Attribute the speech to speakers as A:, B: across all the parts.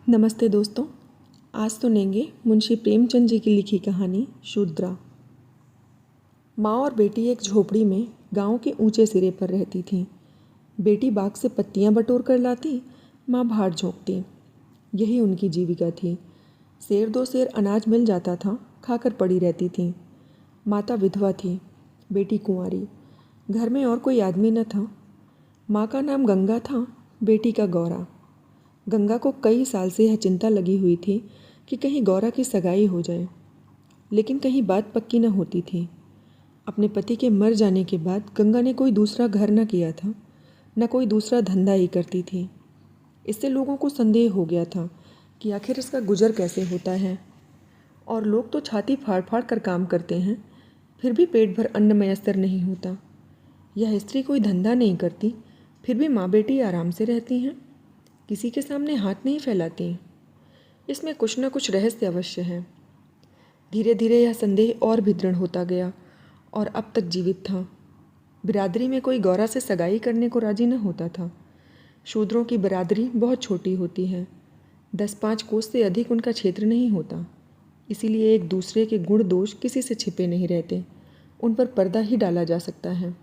A: नमस्ते दोस्तों। आज सुनेंगे मुंशी प्रेमचंद जी की लिखी कहानी शूद्रा। माँ और बेटी एक झोपड़ी में गांव के ऊंचे सिरे पर रहती थीं। बेटी बाग से पत्तियां बटोर कर लाती, माँ भाड़ झोंकती। यही उनकी जीविका थी। सेर दो सेर अनाज मिल जाता था, खाकर पड़ी रहती थीं। माता विधवा थी, बेटी कुंवारी। घर में और कोई आदमी न था। माँ का नाम गंगा था, बेटी का गौरा। गंगा को कई साल से यह चिंता लगी हुई थी कि कहीं गौरा की सगाई हो जाए, लेकिन कहीं बात पक्की न होती थी। अपने पति के मर जाने के बाद गंगा ने कोई दूसरा घर न किया था, न कोई दूसरा धंधा ही करती थी। इससे लोगों को संदेह हो गया था कि आखिर इसका गुजर कैसे होता है। और लोग तो छाती फाड़ फाड़ कर काम करते हैं, फिर भी पेट भर अन्न मयस्सर नहीं होता। यह स्त्री कोई धंधा नहीं करती, फिर भी माँ बेटी आराम से रहती हैं, किसी के सामने हाथ नहीं फैलाती। इसमें कुछ न कुछ रहस्य अवश्य है। धीरे धीरे यह संदेह और भी दृढ़ होता गया और अब तक जीवित था। बिरादरी में कोई गौरा से सगाई करने को राजी न होता था। शूद्रों की बिरादरी बहुत छोटी होती है, 10-5 कोस से अधिक उनका क्षेत्र नहीं होता। इसीलिए एक दूसरे के गुण दोष किसी से छिपे नहीं रहते, उन पर पर्दा ही डाला जा सकता है।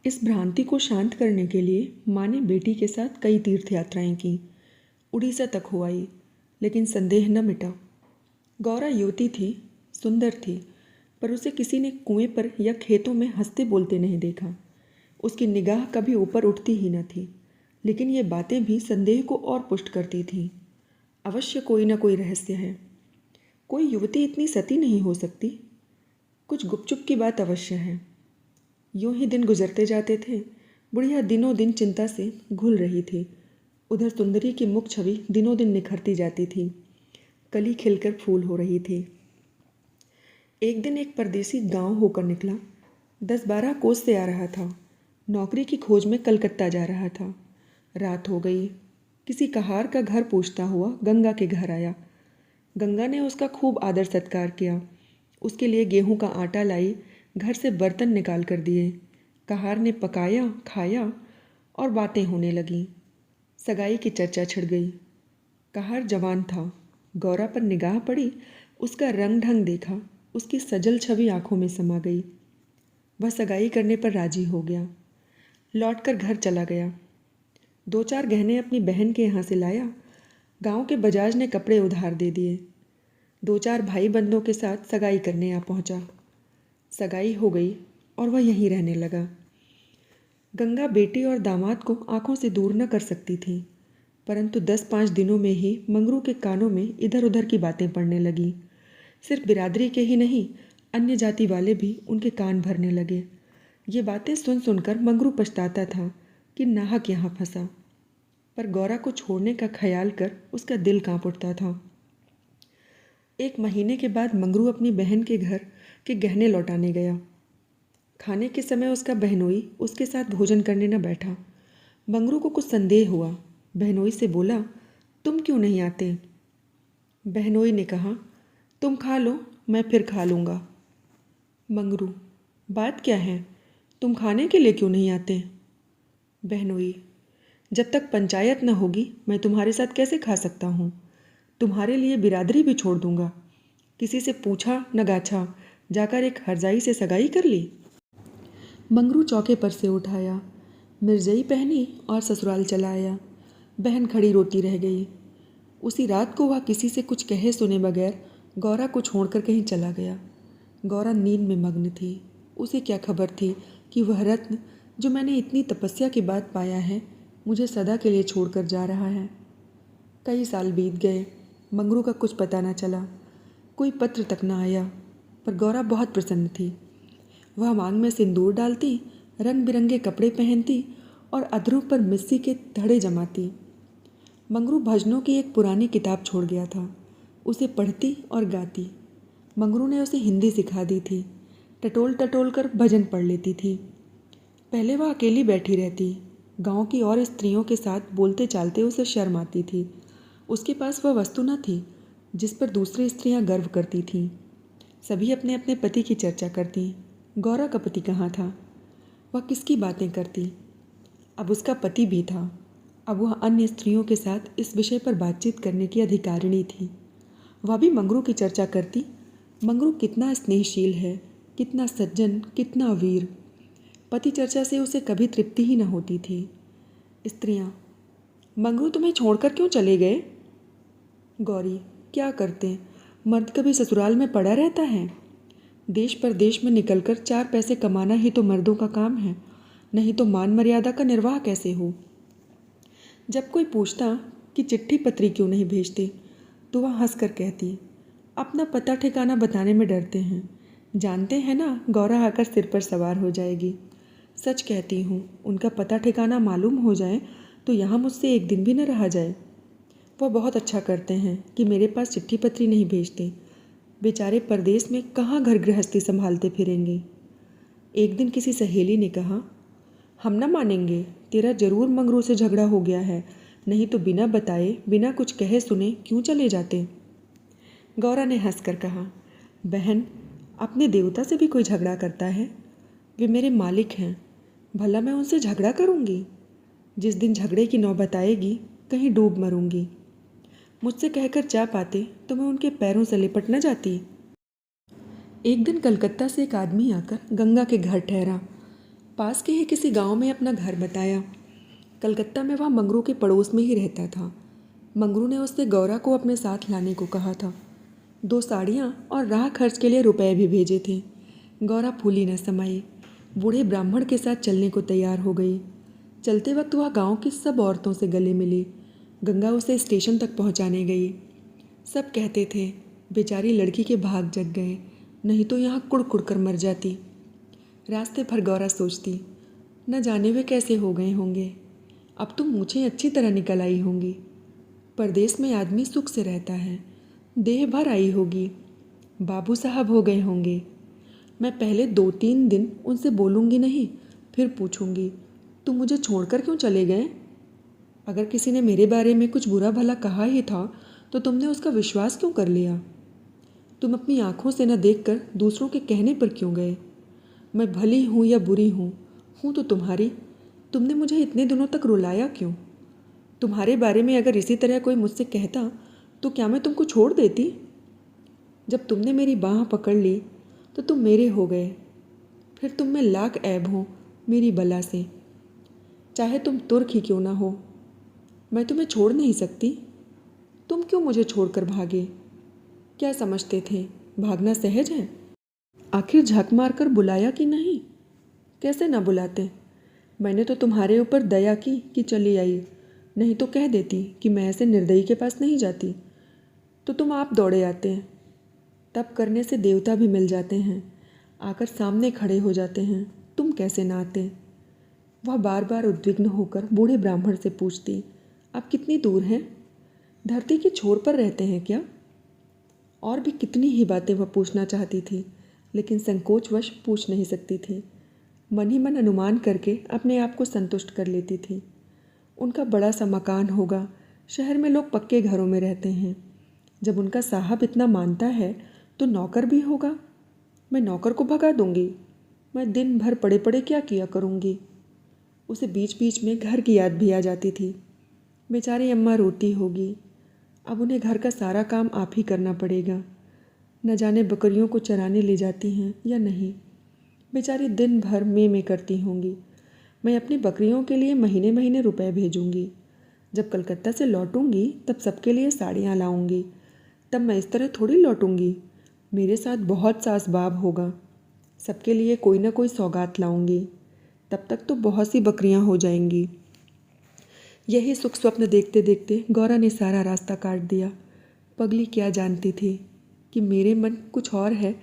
A: इस भ्रांति को शांत करने के लिए माँ ने बेटी के साथ कई तीर्थ यात्राएं की। उड़ीसा तक हो आई, लेकिन संदेह न मिटा। गौरा युवती थी, सुंदर थी, पर उसे किसी ने कुएं पर या खेतों में हंसते बोलते नहीं देखा। उसकी निगाह कभी ऊपर उठती ही न थी, लेकिन ये बातें भी संदेह को और पुष्ट करती थीं। अवश्य कोई न कोई रहस्य है। कोई युवती इतनी सती नहीं हो सकती। कुछ गुपचुप की बात अवश्य है। यूं ही दिन गुजरते जाते थे। बुढ़िया दिनों दिन चिंता से घुल रही थी। उधर सुंदरी की मुख छवि दिनों दिन निखरती जाती थी, कली खिलकर फूल हो रही थी। एक दिन एक परदेसी गांव होकर निकला, 10-12 कोस से आ रहा था। नौकरी की खोज में कलकत्ता जा रहा था। रात हो गई। किसी कहार का घर पूछता हुआ गंगा के घर आया। गंगा ने उसका खूब आदर सत्कार किया। उसके लिए गेहूं का आटा लाई, घर से बर्तन निकाल कर दिए। कहार ने पकाया, खाया और बातें होने लगीं। सगाई की चर्चा छिड़ गई। कहार जवान था। गौरा पर निगाह पड़ी, उसका रंग ढंग देखा, उसकी सजल छवि आंखों में समा गई। वह सगाई करने पर राजी हो गया। लौटकर घर चला गया। 2-4 गहने अपनी बहन के यहाँ से लाया। गांव के बजाज ने कपड़े उधार दे दिए। 2-4 भाई बंधुओं के साथ सगाई करने आ पहुंचा। सगाई हो गई और वह यहीं रहने लगा। गंगा बेटी और दामाद को आंखों से दूर न कर सकती थी, परंतु 10-5 दिनों में ही मंगरू के कानों में इधर उधर की बातें पड़ने लगीं। सिर्फ बिरादरी के ही नहीं, अन्य जाति वाले भी उनके कान भरने लगे। ये बातें सुन सुनकर मंगरू पछताता था कि नाहक यहाँ फंसा, पर गौरा को छोड़ने का ख्याल कर उसका दिल कांप उठता था। 1 महीने के बाद मंगरू अपनी बहन के घर के गहने लौटाने गया। खाने के समय उसका बहनोई उसके साथ भोजन करने न बैठा। मंगरू को कुछ संदेह हुआ। बहनोई से बोला, तुम क्यों नहीं आते? बहनोई ने कहा, तुम खा लो, मैं फिर खा लूँगा। मंगरू, बात क्या है? तुम खाने के लिए क्यों नहीं आते? बहनोई, जब तक पंचायत न होगी मैं तुम्हारे साथ कैसे खा सकता हूँ? तुम्हारे लिए बिरादरी भी छोड़ दूंगा। किसी से पूछा न गाछा, जाकर एक हरजाई से सगाई कर ली। मंगरू चौके पर से उठाया, मिर्जई पहनी और ससुराल चला आया। बहन खड़ी रोती रह गई। उसी रात को वह किसी से कुछ कहे सुने बगैर गौरा को छोड़कर कहीं चला गया। गौरा नींद में मग्न थी। उसे क्या खबर थी कि वह रत्न जो मैंने इतनी तपस्या के बाद पाया है, मुझे सदा के लिए छोड़कर जा रहा है। कई साल बीत गए, मंगरू का कुछ पता न चला। कोई पत्र तक न आया, पर गौरा बहुत प्रसन्न थी। वह मांग में सिंदूर डालती, रंग बिरंगे कपड़े पहनती और अधरों पर मिस्सी के धड़े जमाती। मंगरू भजनों की एक पुरानी किताब छोड़ गया था, उसे पढ़ती और गाती। मंगरू ने उसे हिंदी सिखा दी थी। टटोल टटोल कर भजन पढ़ लेती थी। पहले वह अकेली बैठी रहती। गांव की और स्त्रियों के साथ बोलते चालते उसे शर्म आती थी। उसके पास वह वस्तु न थी जिस पर दूसरी स्त्रियां गर्व करती थीं। सभी अपने अपने पति की चर्चा करती। गौरा का पति कहाँ था? वह किसकी बातें करती? अब उसका पति भी था, अब वह अन्य स्त्रियों के साथ इस विषय पर बातचीत करने की अधिकारिणी थी। वह भी मंगरू की चर्चा करती। मंगरू कितना स्नेहशील है, कितना सज्जन, कितना वीर। पति चर्चा से उसे कभी तृप्ति ही न होती थी। स्त्रियाँ, मंगरू तुम्हें छोड़कर क्यों चले गए? गौरी, क्या करते, मर्द कभी ससुराल में पड़ा रहता है। देश परदेश में निकलकर 4 पैसे कमाना ही तो मर्दों का काम है, नहीं तो मान मर्यादा का निर्वाह कैसे हो। जब कोई पूछता कि चिट्ठी पत्री क्यों नहीं भेजते, तो वह हंसकर कहती, अपना पता ठिकाना बताने में डरते हैं, जानते हैं ना गौरा आकर सिर पर सवार हो जाएगी। सच कहती हूँ, उनका पता ठिकाना मालूम हो जाए तो यहाँ मुझसे एक दिन भी न रहा जाए। वह बहुत अच्छा करते हैं कि मेरे पास चिट्ठी पत्री नहीं भेजते। बेचारे परदेश में कहाँ घर गृहस्थी संभालते फिरेंगे। एक दिन किसी सहेली ने कहा, हम न मानेंगे, तेरा जरूर मंगरू से झगड़ा हो गया है, नहीं तो बिना बताए बिना कुछ कहे सुने क्यों चले जाते। गौरा ने हंसकर कहा, बहन, अपने देवता से भी कोई झगड़ा करता है? वे मेरे मालिक हैं, भला मैं उनसे झगड़ा करूँगी? जिस दिन झगड़े की नौबत आएगी कहीं डूब मरूंगी। मुझसे कहकर जा पाते तो मैं उनके पैरों से लिपट न जाती। एक दिन कलकत्ता से एक आदमी आकर गंगा के घर ठहरा। पास के ही किसी गांव में अपना घर बताया। कलकत्ता में वह मंगरू के पड़ोस में ही रहता था। मंगरू ने उससे गौरा को अपने साथ लाने को कहा था। 2 साड़ियाँ और राह खर्च के लिए रुपए भी भेजे थे। गौरा फूली न समाई, बूढ़े ब्राह्मण के साथ चलने को तैयार हो गई। चलते वक्त वह गांव की सब औरतों से गले मिली। गंगा उसे स्टेशन तक पहुंचाने गई। सब कहते थे, बेचारी लड़की के भाग जग गए, नहीं तो यहाँ कुड़ कुड़ कर मर जाती। रास्ते भर गौरा सोचती, न जाने वे कैसे हो गए होंगे। अब तो मूछें अच्छी तरह निकल आई होंगी। परदेश में आदमी सुख से रहता है, देह भर आई होगी, बाबू साहब हो गए होंगे। मैं पहले 2-3 दिन उनसे बोलूँगी नहीं, फिर पूछूँगी, तुम मुझे छोड़कर क्यों चले गए? अगर किसी ने मेरे बारे में कुछ बुरा भला कहा ही था तो तुमने उसका विश्वास क्यों कर लिया? तुम अपनी आँखों से न देखकर दूसरों के कहने पर क्यों गए? मैं भली हूँ या बुरी हूँ तो तुम्हारी। तुमने मुझे इतने दिनों तक रुलाया क्यों? तुम्हारे बारे में अगर इसी तरह कोई मुझसे कहता तो क्या मैं तुमको छोड़ देती? जब तुमने मेरी बाँह पकड़ ली तो तुम मेरे हो गए। फिर तुम में लाख ऐब हो मेरी बला से, चाहे तुम तुर्क ही क्यों ना हो। मैं तुम्हें छोड़ नहीं सकती। तुम क्यों मुझे छोड़कर भागे? क्या समझते थे भागना सहज है? आखिर झक मार कर बुलाया कि नहीं? कैसे ना बुलाते। मैंने तो तुम्हारे ऊपर दया की कि चली आई, नहीं तो कह देती कि मैं ऐसे निर्दयी के पास नहीं जाती। तो तुम आप दौड़े आते हैं। तप करने से देवता भी मिल जाते हैं, आकर सामने खड़े हो जाते हैं। तुम कैसे ना आते? वह बार बार उद्विग्न होकर बूढ़े ब्राह्मण से पूछती, आप कितनी दूर हैं? धरती के छोर पर रहते हैं क्या? और भी कितनी ही बातें वह पूछना चाहती थी, लेकिन संकोचवश पूछ नहीं सकती थी। मन ही मन अनुमान करके अपने आप को संतुष्ट कर लेती थी। उनका बड़ा सा मकान होगा, शहर में लोग पक्के घरों में रहते हैं। जब उनका साहब इतना मानता है तो नौकर भी होगा। मैं नौकर को भगा दूंगी। मैं दिन भर पड़े पड़े क्या किया करूँगी। उसे बीच बीच में घर की याद भी आ जाती थी। बेचारी अम्मा रोती होगी। अब उन्हें घर का सारा काम आप ही करना पड़ेगा। न जाने बकरियों को चराने ले जाती हैं या नहीं। बेचारी दिन भर में करती होंगी। मैं अपनी बकरियों के लिए महीने महीने रुपए भेजूंगी। जब कलकत्ता से लौटूंगी तब सबके लिए साड़ियाँ लाऊंगी। तब मैं इस तरह थोड़ी लौटूंगी। मेरे साथ बहुत सा असबाब होगा। सबके लिए कोई ना कोई सौगात लाऊंगी। तब तक तो बहुत सी बकरियां हो जाएंगी। यही सुख स्वप्न देखते देखते गौरा ने सारा रास्ता काट दिया। पगली क्या जानती थी कि मेरे मन कुछ और है,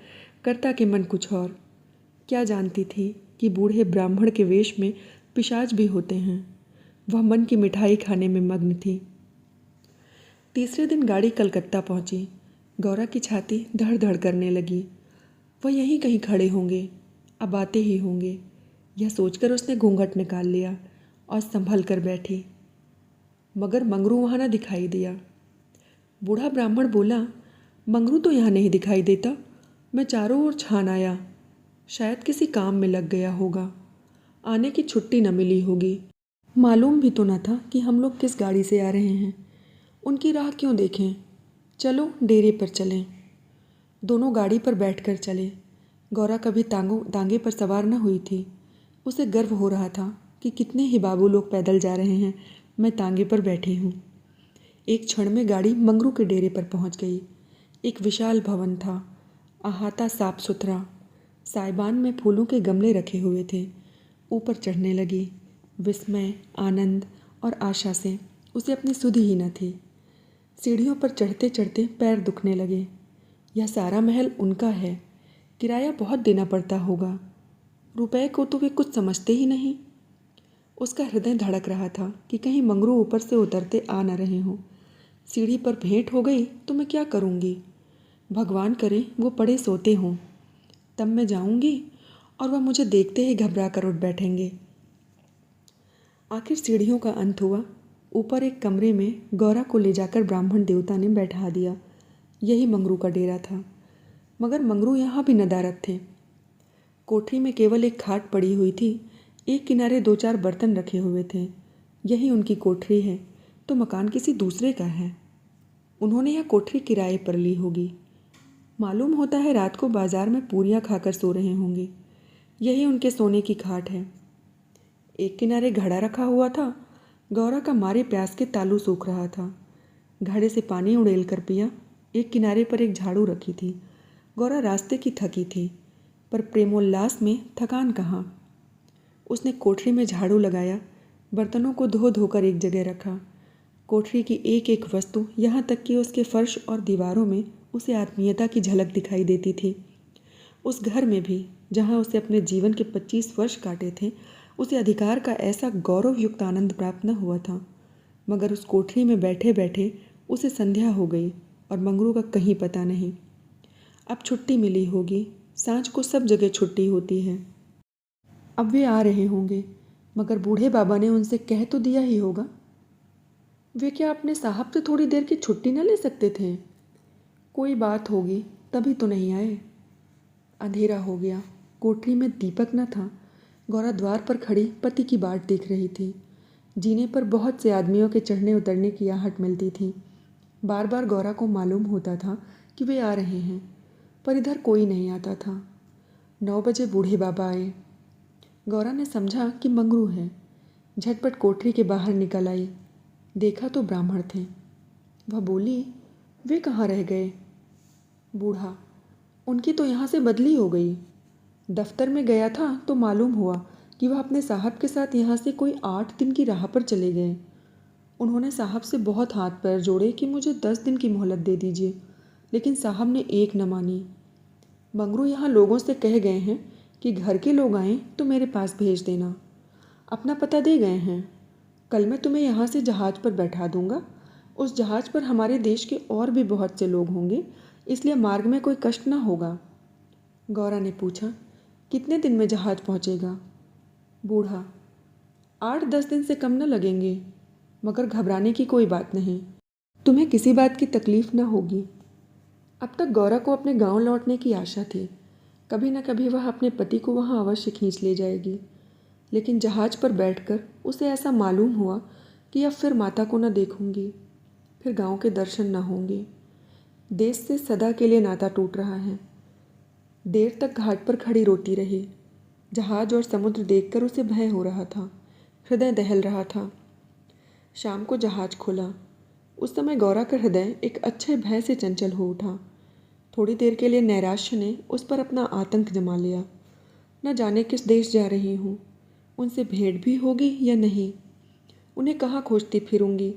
A: कर्ता के मन कुछ और। क्या जानती थी कि बूढ़े ब्राह्मण के वेश में पिशाच भी होते हैं। वह मन की मिठाई खाने में मग्न थी। तीसरे दिन गाड़ी कलकत्ता पहुंची। गौरा की छाती धड़ धड़ करने लगी। वह यहीं कहीं खड़े होंगे, अब आते ही होंगे, यह सोचकर उसने घूंघट निकाल लिया और संभल कर बैठी। मगर मंगरू वहाँ न दिखाई दिया। बूढ़ा ब्राह्मण बोला, मंगरू तो यहाँ नहीं दिखाई देता। मैं चारों ओर छान आया, शायद किसी काम में लग गया होगा। आने की छुट्टी न मिली होगी। मालूम भी तो न था कि हम लोग किस गाड़ी से आ रहे हैं। उनकी राह क्यों देखें, चलो डेरे पर चलें। दोनों गाड़ी पर बैठकर चले। गौरा कभी तांगे पर सवार न हुई थी। उसे गर्व हो रहा था कि कितने ही बाबू लोग पैदल जा रहे हैं, मैं तांगे पर बैठी हूँ। एक क्षण में गाड़ी मंगरू के डेरे पर पहुँच गई। एक विशाल भवन था, अहाता साफ सुथरा। साइबान में फूलों के गमले रखे हुए थे। ऊपर चढ़ने लगी। विस्मय, आनंद और आशा से उसे अपनी सुधि ही न थी। सीढ़ियों पर चढ़ते चढ़ते पैर दुखने लगे। यह सारा महल उनका है, किराया बहुत देना पड़ता होगा। रुपए को तो वे कुछ समझते ही नहीं। उसका हृदय धड़क रहा था कि कहीं मंगरू ऊपर से उतरते आ न रहे हों। सीढ़ी पर भेंट हो गई तो मैं क्या करूँगी? भगवान करे वो पड़े सोते हों, तब मैं जाऊँगी और वह मुझे देखते ही घबरा कर उठ बैठेंगे। आखिर सीढ़ियों का अंत हुआ। ऊपर एक कमरे में गौरा को ले जाकर ब्राह्मण देवता ने बैठा दिया। यही मंगरू का डेरा था, मगर मंगरू यहाँ भी नदारद थे। कोठरी में केवल एक खाट पड़ी हुई थी। एक किनारे 2-4 बर्तन रखे हुए थे। यही उनकी कोठरी है तो मकान किसी दूसरे का है। उन्होंने यह कोठरी किराए पर ली होगी। मालूम होता है रात को बाजार में पूरियाँ खाकर सो रहे होंगे। यही उनके सोने की खाट है। एक किनारे घड़ा रखा हुआ था। गौरा का मारे प्यास के तालू सूख रहा था। घड़े से पानी उड़ेल कर पिया। एक किनारे पर एक झाड़ू रखी थी। गौरा रास्ते की थकी थी, पर प्रेमोल्लास में थकान कहाँ। उसने कोठरी में झाड़ू लगाया, बर्तनों को धो धोकर एक जगह रखा। कोठरी की एक एक वस्तु, यहाँ तक कि उसके फर्श और दीवारों में उसे आत्मीयता की झलक दिखाई देती थी। उस घर में भी, जहाँ उसे अपने जीवन के 25 वर्ष काटे थे, उसे अधिकार का ऐसा गौरवयुक्त आनंद प्राप्त न हुआ था। मगर उस कोठरी में बैठे बैठे उसे संध्या हो गई और मंगरू का कहीं पता नहीं। अब छुट्टी मिली होगी। सांझ को सब जगह छुट्टी होती है। अब वे आ रहे होंगे, मगर बूढ़े बाबा ने उनसे कह तो दिया ही होगा। वे क्या अपने साहब से थोड़ी देर की छुट्टी न ले सकते थे? कोई बात होगी तभी तो नहीं आए। अंधेरा हो गया। कोठरी में दीपक न था। गौरा द्वार पर खड़ी पति की बाट देख रही थी। जीने पर बहुत से आदमियों के चढ़ने उतरने की आहट मिलती थी। बार बार गौरा को मालूम होता था कि वे आ रहे हैं, पर इधर कोई नहीं आता था। 9 बजे बूढ़े बाबा आए। गौरा ने समझा कि मंगरू है। झटपट कोठरी के बाहर निकल आई। देखा तो ब्राह्मण थे। वह बोली, वे कहाँ रह गए? बूढ़ा, उनकी तो यहाँ से बदली हो गई। दफ्तर में गया था तो मालूम हुआ कि वह अपने साहब के साथ यहाँ से कोई 8 दिन की राह पर चले गए। उन्होंने साहब से बहुत हाथ पैर जोड़े कि मुझे 10 दिन की मोहलत दे दीजिए, लेकिन साहब ने एक न मानी। मंगरू यहाँ लोगों से कह गए हैं कि घर के लोग आएँ तो मेरे पास भेज देना। अपना पता दे गए हैं। कल मैं तुम्हें यहाँ से जहाज़ पर बैठा दूंगा। उस जहाज़ पर हमारे देश के और भी बहुत से लोग होंगे, इसलिए मार्ग में कोई कष्ट न होगा। गौरा ने पूछा, कितने दिन में जहाज़ पहुँचेगा? बूढ़ा, 8-10 दिन से कम न लगेंगे, मगर घबराने की कोई बात नहीं। तुम्हें किसी बात की तकलीफ न होगी। अब तक गौरा को अपने गांव लौटने की आशा थी। कभी न कभी वह अपने पति को वहां अवश्य खींच ले जाएगी। लेकिन जहाज पर बैठकर उसे ऐसा मालूम हुआ कि अब फिर माता को न देखूंगी, फिर गांव के दर्शन न होंगे। देश से सदा के लिए नाता टूट रहा है। देर तक घाट पर खड़ी रोती रही। जहाज और समुद्र देखकर उसे भय हो रहा था। हृदय दहल रहा था। शाम को जहाज खुला। उस समय गौरा का हृदय एक अच्छे भय से चंचल हो उठा। थोड़ी देर के लिए नैराश्य ने उस पर अपना आतंक जमा लिया। न जाने किस देश जा रही हूँ, उनसे भेंट भी होगी या नहीं, उन्हें कहाँ खोजती फिरूंगी,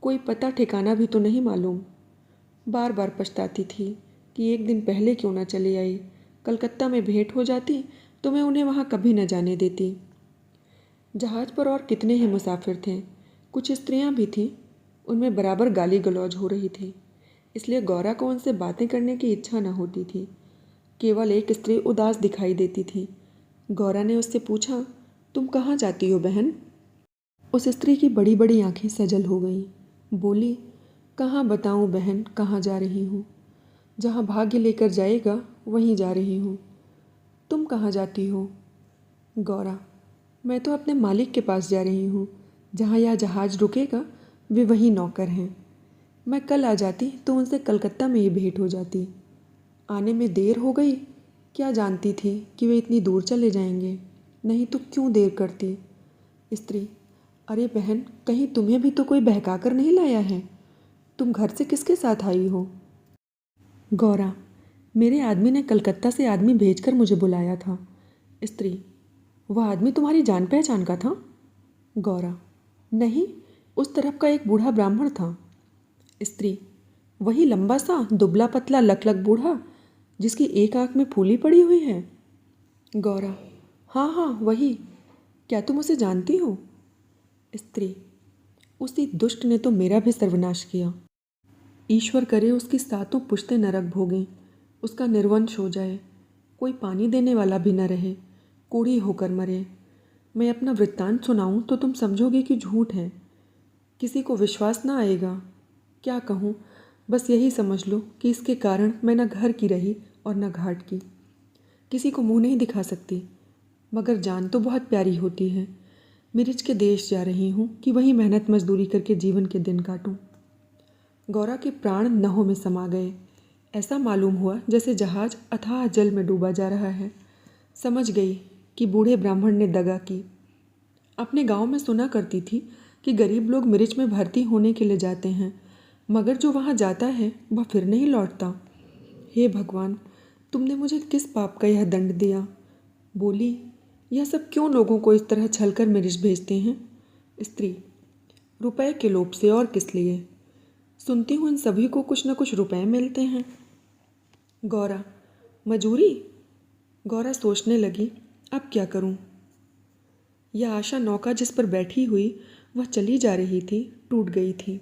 A: कोई पता ठिकाना भी तो नहीं मालूम। बार बार पछताती थी कि एक दिन पहले क्यों न चली आई। कलकत्ता में भेंट हो जाती तो मैं उन्हें वहाँ कभी न जाने देती। जहाज पर और कितने ही मुसाफिर थे। कुछ स्त्रियाँ भी थीं। उनमें बराबर गाली गलौज हो रही थी, इसलिए गौरा को उनसे बातें करने की इच्छा न होती थी। केवल एक स्त्री उदास दिखाई देती थी। गौरा ने उससे पूछा, तुम कहाँ जाती हो बहन? उस स्त्री की बड़ी बड़ी आंखें सजल हो गईं। बोली, कहाँ बताऊँ बहन, कहाँ जा रही हूँ। जहाँ भाग्य लेकर जाएगा वहीं जा रही हूँ। तुम कहाँ जाती हो? गौरा, मैं तो अपने मालिक के पास जा रही हूँ। जहाँ यह जहाज़ रुकेगा वे वहीं नौकर हैं। मैं कल आ जाती तो उनसे कलकत्ता में ही भेंट हो जाती। आने में देर हो गई, क्या जानती थी कि वे इतनी दूर चले जाएंगे, नहीं तो क्यों देर करती। स्त्री: अरे बहन, कहीं तुम्हें भी तो कोई बहका कर नहीं लाया है? तुम घर से किसके साथ आई हो? गौरा: मेरे आदमी ने कलकत्ता से आदमी भेजकर मुझे बुलाया था। स्त्री: वह आदमी तुम्हारी जान पहचान का था? गौरा: नहीं, उस तरफ का एक बूढ़ा ब्राह्मण था। स्त्री: वही लंबा सा दुबला पतला लकलक बूढ़ा जिसकी एक आंख में फूली पड़ी हुई है? गौरा: हाँ हाँ वही। क्या तुम उसे जानती हो? स्त्री: उसी दुष्ट ने तो मेरा भी सर्वनाश किया। ईश्वर करे उसकी सातों पुश्तें नरक भोगें, उसका निर्वंश हो जाए, कोई पानी देने वाला भी न रहे, कूड़ी होकर मरे। मैं अपना वृत्तांत सुनाऊं तो तुम समझोगे कि झूठ है, किसी को विश्वास ना आएगा। क्या कहूँ, बस यही समझ लो कि इसके कारण मैं न घर की रही और न घाट की। किसी को मुंह नहीं दिखा सकती, मगर जान तो बहुत प्यारी होती है। मिर्च के देश जा रही हूँ कि वहीं मेहनत मजदूरी करके जीवन के दिन काटूँ। गौरा के प्राण नहों में समा गए। ऐसा मालूम हुआ जैसे जहाज अथाह जल में डूबा जा रहा है। समझ गई कि बूढ़े ब्राह्मण ने दगा की। अपने गांव में सुना करती थी कि गरीब लोग मिर्च में भर्ती होने के लिए जाते हैं, मगर जो वहाँ जाता है वह फिर नहीं लौटता। हे भगवान, तुमने मुझे किस पाप का यह दंड दिया? बोली: यह सब क्यों लोगों को इस तरह छलकर मिर्च भेजते हैं? स्त्री: रुपए के लोभ से, और किस लिए? सुनती हूँ इन सभी को कुछ न कुछ रुपए मिलते हैं। गौरा: मजूरी? गौरा सोचने लगी, अब क्या करूं? यह आशा नौका जिस पर बैठी हुई वह चली जा रही थी, टूट गई थी,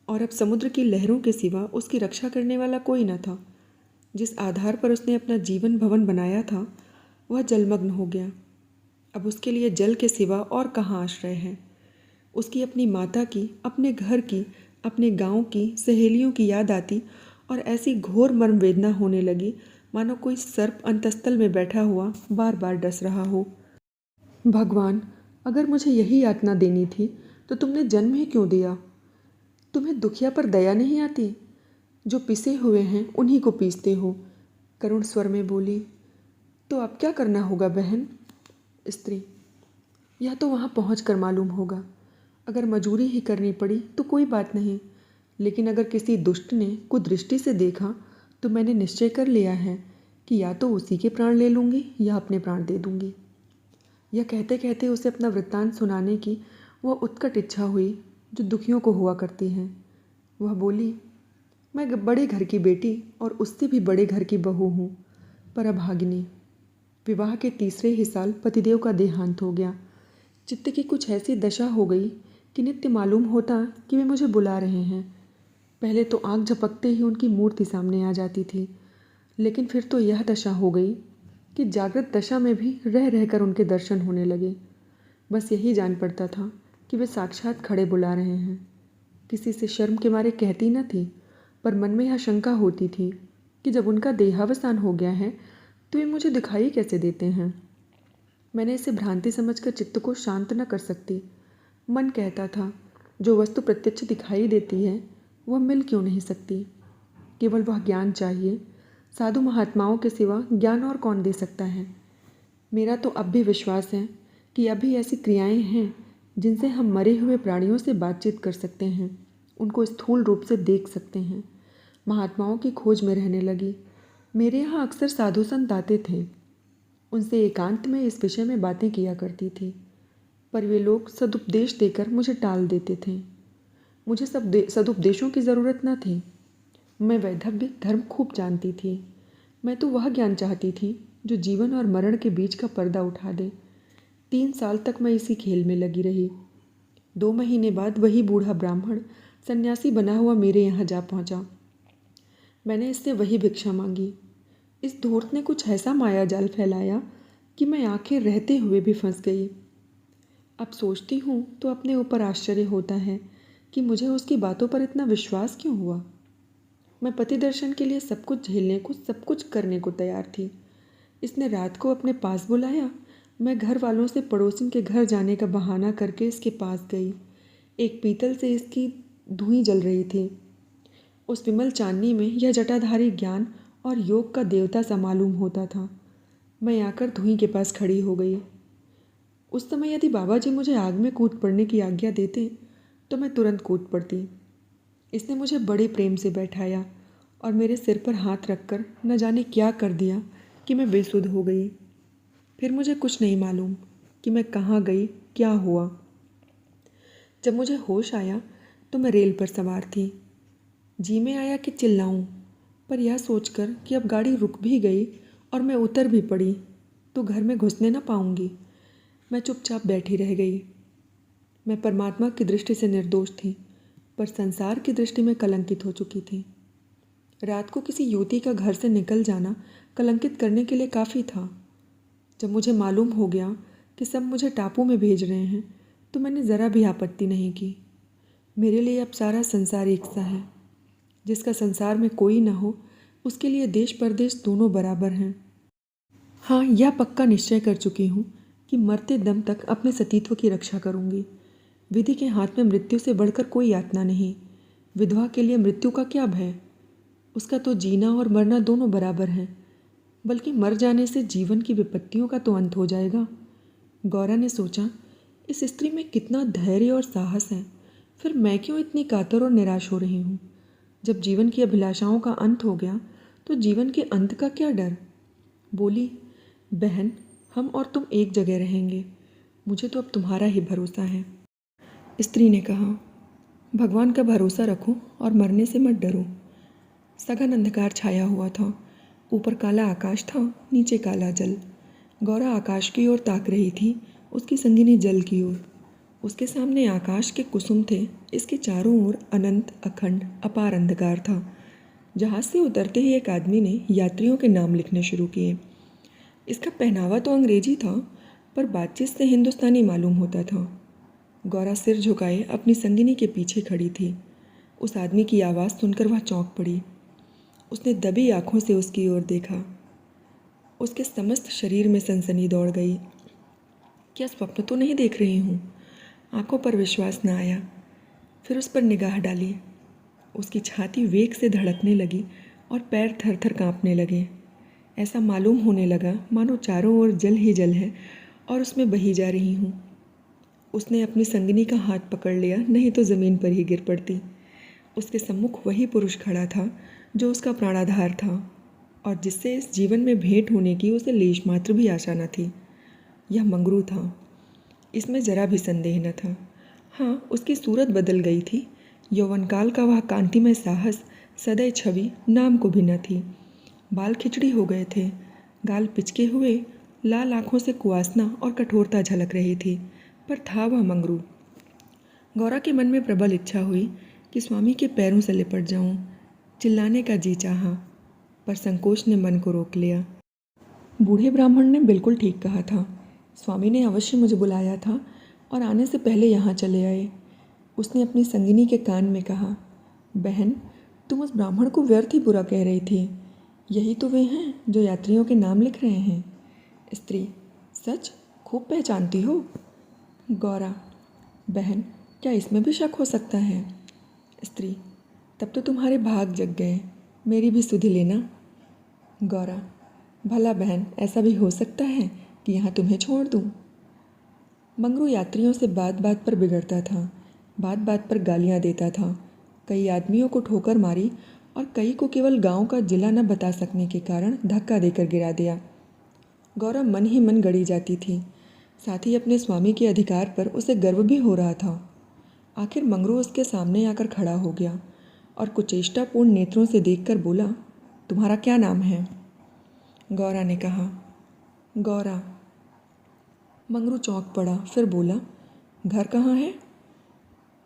A: और अब समुद्र की लहरों के सिवा उसकी रक्षा करने वाला कोई न था। जिस आधार पर उसने अपना जीवन भवन बनाया था वह जलमग्न हो गया। अब उसके लिए जल के सिवा और कहाँ आश्रय है? उसकी अपनी माता की, अपने घर की, अपने गांव की, सहेलियों की याद आती और ऐसी घोर मर्म वेदना होने लगी मानो कोई सर्प अंतस्थल में बैठा हुआ बार बार डस रहा हो। भगवान, अगर मुझे यही यातना देनी थी तो तुमने जन्म ही क्यों दिया? तुम्हें दुखिया पर दया नहीं आती? जो पिसे हुए हैं उन्हीं को पीसते हो। करुण स्वर में बोली: तो अब क्या करना होगा बहन? स्त्री: यह तो वहाँ पहुँच कर मालूम होगा। अगर मजूरी ही करनी पड़ी तो कोई बात नहीं, लेकिन अगर किसी दुष्ट ने कुदृष्टि से देखा तो मैंने निश्चय कर लिया है कि या तो उसी के प्राण ले लूँगी या अपने प्राण दे दूँगी। यह कहते कहते उसे अपना वृत्तांत सुनाने की वह उत्कट इच्छा हुई जो दुखियों को हुआ करती है। वह बोली: मैं बड़े घर की बेटी और उससे भी बड़े घर की बहू हूँ, पर अभागिनी। विवाह के तीसरे ही साल पतिदेव का देहांत हो गया। चित्त की कुछ ऐसी दशा हो गई कि नित्य मालूम होता कि वे मुझे बुला रहे हैं। पहले तो आँख झपकते ही उनकी मूर्ति सामने आ जाती थी, लेकिन फिर तो यह दशा हो गई कि जागृत दशा में भी रह रहकर उनके दर्शन होने लगे। बस यही जान पड़ता था कि वे साक्षात खड़े बुला रहे हैं। किसी से शर्म के मारे कहती न थी, पर मन में यह शंका होती थी कि जब उनका देहावसान हो गया है तो ये मुझे दिखाई कैसे देते हैं। मैंने इसे भ्रांति समझकर चित्त को शांत न कर सकती। मन कहता था, जो वस्तु प्रत्यक्ष दिखाई देती है वह मिल क्यों नहीं सकती? केवल वह ज्ञान चाहिए। साधु महात्माओं के सिवा ज्ञान और कौन दे सकता है? मेरा तो अब भी विश्वास है कि अभी ऐसी क्रियाएं हैं जिनसे हम मरे हुए प्राणियों से बातचीत कर सकते हैं, उनको स्थूल रूप से देख सकते हैं। महात्माओं की खोज में रहने लगी। मेरे यहाँ अक्सर साधु संत आते थे, उनसे एकांत में इस विषय में बातें किया करती थी, पर वे लोग सदुपदेश देकर मुझे टाल देते थे। मुझे सदुपदेशों की ज़रूरत न थी। मैं वैधव्य धर्म खूब जानती थी। मैं तो वह ज्ञान चाहती थी जो जीवन और मरण के बीच का पर्दा उठा दे। 3 साल तक मैं इसी खेल में लगी रही। 2 महीने बाद वही बूढ़ा ब्राह्मण सन्यासी बना हुआ मेरे यहाँ जा पहुँचा। मैंने इससे वही भिक्षा मांगी। इस धूर्त ने कुछ ऐसा माया जाल फैलाया कि मैं आखिर रहते हुए भी फंस गई। अब सोचती हूँ तो अपने ऊपर आश्चर्य होता है कि मुझे उसकी बातों पर इतना विश्वास क्यों हुआ। मैं पति दर्शन के लिए सब कुछ झेलने को, सब कुछ करने को तैयार थी। इसने रात को अपने पास बुलाया, मैं घर वालों से पड़ोसिन के घर जाने का बहाना करके इसके पास गई। एक पीतल से इसकी धुई जल रही थी। उस विमल चांदनी में यह जटाधारी ज्ञान और योग का देवता सा मालूम होता था। मैं आकर धुई के पास खड़ी हो गई। उस समय यदि बाबा जी मुझे आग में कूद पड़ने की आज्ञा देते तो मैं तुरंत कूद पड़ती। इसने मुझे बड़े प्रेम से बैठाया और मेरे सिर पर हाथ रखकर न जाने क्या कर दिया कि मैं बेसुध हो गई। फिर मुझे कुछ नहीं मालूम कि मैं कहाँ गई, क्या हुआ। जब मुझे होश आया तो मैं रेल पर सवार थी। जी में आया कि चिल्लाऊं, पर यह सोचकर कि अब गाड़ी रुक भी गई और मैं उतर भी पड़ी तो घर में घुसने न पाऊंगी, मैं चुपचाप बैठी रह गई। मैं परमात्मा की दृष्टि से निर्दोष थी, पर संसार की दृष्टि में कलंकित हो चुकी थी। रात को किसी युवती का घर से निकल जाना कलंकित करने के लिए काफ़ी था। जब मुझे मालूम हो गया कि सब मुझे टापू में भेज रहे हैं तो मैंने ज़रा भी आपत्ति नहीं की। मेरे लिए अब सारा संसार एक सा है। जिसका संसार में कोई न हो उसके लिए देश परदेश दोनों बराबर हैं। हाँ, यह पक्का निश्चय कर चुकी हूँ कि मरते दम तक अपने सतीत्व की रक्षा करूँगी। विधि के हाथ में मृत्यु से बढ़कर कोई यातना नहीं। विधवा के लिए मृत्यु का क्या भय? उसका तो जीना और मरना दोनों बराबर हैं। बल्कि मर जाने से जीवन की विपत्तियों का तो अंत हो जाएगा। गौरा ने सोचा, इस स्त्री में कितना धैर्य और साहस है, फिर मैं क्यों इतनी कातर और निराश हो रही हूँ। जब जीवन की अभिलाषाओं का अंत हो गया तो जीवन के अंत का क्या डर। बोली, बहन, हम और तुम एक जगह रहेंगे। मुझे तो अब तुम्हारा ही भरोसा है। स्त्री ने कहा, भगवान का भरोसा रखो और मरने से मत डरो। सघन अंधकार छाया हुआ था। ऊपर काला आकाश था, नीचे काला जल। गौरा आकाश की ओर ताक रही थी, उसकी संगिनी जल की ओर। उसके सामने आकाश के कुसुम थे, इसके चारों ओर अनंत अखंड अपार अंधकार था। जहाज से उतरते ही एक आदमी ने यात्रियों के नाम लिखने शुरू किए। इसका पहनावा तो अंग्रेजी था, पर बातचीत से हिंदुस्तानी मालूम होता था। गौरा सिर झुकाए अपनी संगिनी के पीछे खड़ी थी। उस आदमी की आवाज़ सुनकर वह चौंक पड़ी। उसने दबी आंखों से उसकी ओर देखा। उसके समस्त शरीर में सनसनी दौड़ गई। क्या स्वप्न तो नहीं देख रही हूँ? आंखों पर विश्वास न आया। फिर उस पर निगाह डाली। उसकी छाती वेग से धड़कने लगी और पैर थर थर काँपने लगे। ऐसा मालूम होने लगा मानो चारों ओर जल ही जल है और उसमें बही जा रही हूँ। उसने अपनी संगिनी का हाथ पकड़ लिया, नहीं तो ज़मीन पर ही गिर पड़ती। उसके सम्मुख वही पुरुष खड़ा था जो उसका प्राणाधार था और जिससे इस जीवन में भेंट होने की उसे लेश मात्र भी आशा न थी। यह मंगरू था, इसमें जरा भी संदेह न था। हाँ, उसकी सूरत बदल गई थी। यौवनकाल का वह कांतिमय साहस, सदैव छवि नाम को भी न थी। बाल खिचड़ी हो गए थे, गाल पिचके हुए, लाल आँखों से कुवासना और कठोरता झलक रही थी, पर था वह मंगरू। गौरा के मन में प्रबल इच्छा हुई कि स्वामी के पैरों से लिपट जाऊं। चिल्लाने का जी चाहा, पर संकोच ने मन को रोक लिया। बूढ़े ब्राह्मण ने बिल्कुल ठीक कहा था। स्वामी ने अवश्य मुझे बुलाया था और आने से पहले यहाँ चले आए। उसने अपनी संगिनी के कान में कहा, बहन, तुम उस ब्राह्मण को व्यर्थ ही बुरा कह रही थी। यही तो वे हैं जो यात्रियों के नाम लिख रहे हैं। स्त्री, सच? खूब पहचानती हो? गौरा, बहन, क्या इसमें भी शक हो सकता है? स्त्री, तब तो तुम्हारे भाग जग गए, मेरी भी सुधि लेना। गौरा, भला बहन, ऐसा भी हो सकता है कि यहाँ तुम्हें छोड़ दूँ? मंगरू यात्रियों से बात बात पर बिगड़ता था, बात बात पर गालियाँ देता था। कई आदमियों को ठोकर मारी और कई को केवल गांव का जिला न बता सकने के कारण धक्का देकर गिरा दिया। गौरा मन ही मन गड़ी जाती थी। साथ ही अपने स्वामी के अधिकार पर उसे गर्व भी हो रहा था। आखिर मंगरू उसके सामने आकर खड़ा हो गया और कुचेष्टापूर्ण नेत्रों से देखकर बोला, तुम्हारा क्या नाम है? गौरा ने कहा, गौरा। मंगरू चौंक पड़ा, फिर बोला, घर कहाँ है?